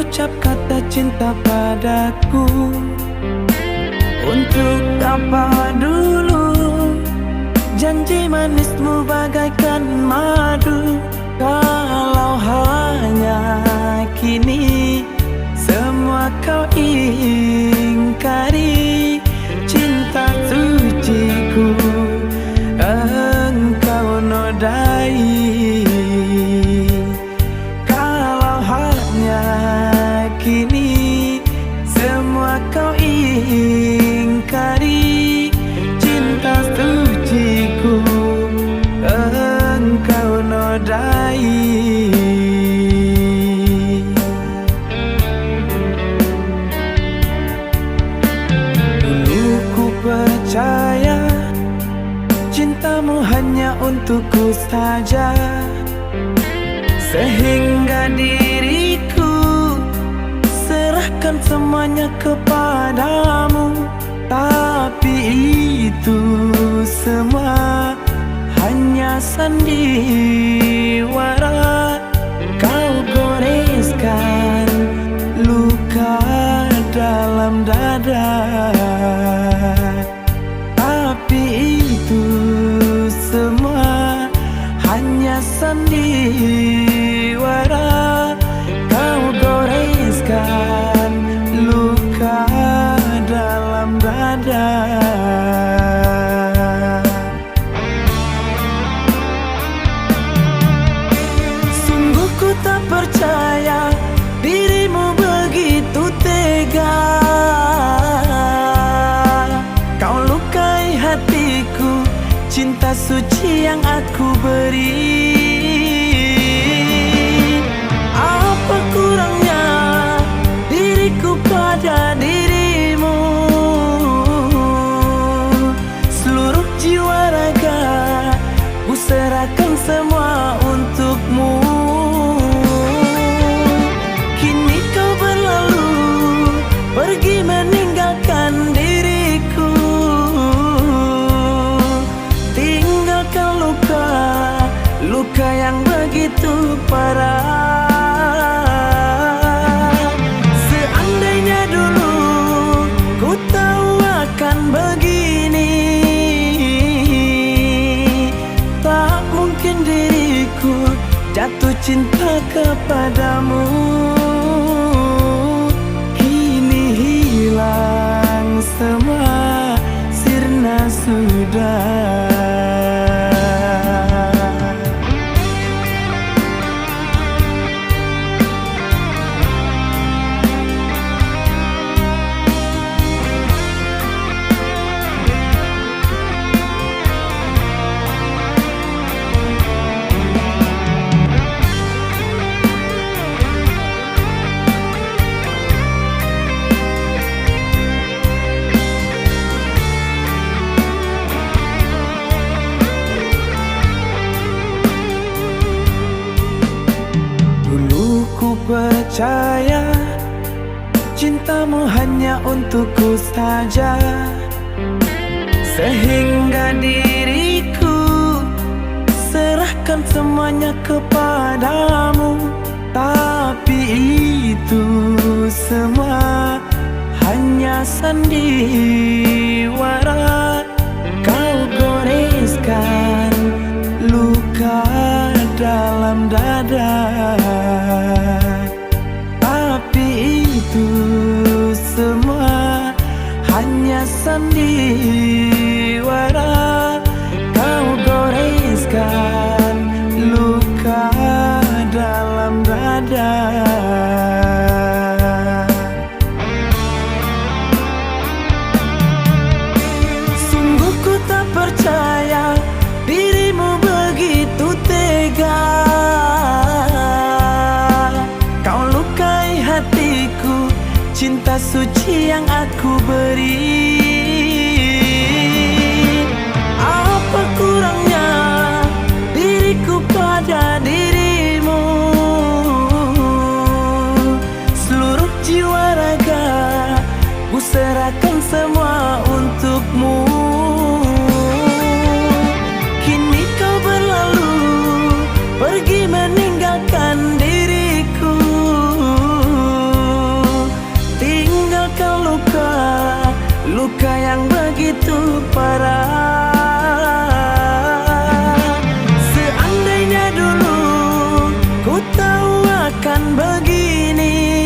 mengucap kata cinta padaku. Untuk apa dulu janji manismu bagaikan madu, kalau hanya kini semua kau ingkari. Cinta suciku engkau nodai, kalau hanya kini semua kau ingkari. Cinta suciku engkau nodai. Percaya cintamu hanya untukku saja, sehingga diriku serahkan semuanya kepadamu. Tapi itu semua hanya sandiwara, kau goreskan luka dalam dada. Tapi itu semua hanya sandiwara, kau goreskan luka dalam dada. Sungguh ku tak percaya dirimu begitu tega, kau lukai hatiku, cinta suci yang aku beri. Apa kurangnya diriku pada dirimu? Seluruh jiwa raga ku serahkan semua untukmu. Kini kau berlalu pergi meninggalkan diriku, tinggalkan luka, luka yang begitu parah. Seandainya dulu ku tahu akan begini, tak mungkin diriku jatuh cinta kepadamu. Kini hilang semua, sirna sudah. Ku percaya cintamu hanya untukku saja, sehingga diriku serahkan semuanya kepadamu. Tapi itu semua hanya sandiwara, kau goreskan luka dalam dada. Tapi itu semua hanya sandiwara, kau goreskan luka dalam dada. Sungguh ku tak percaya dirimu begitu tega, kau lukai hatiku, cinta suci yang aku beri. Apa kurangnya diriku pada dirimu? Seluruh jiwa raga ku serahkan semua untukmu. Kini kau berlalu pergi meninggalkan diriku, luka yang begitu parah. Seandainya dulu ku tahu akan begini,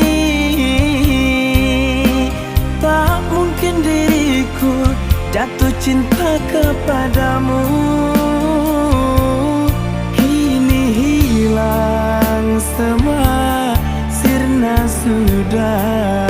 tak mungkin diriku jatuh cinta kepadamu. Kini hilang semua, sirna sudah.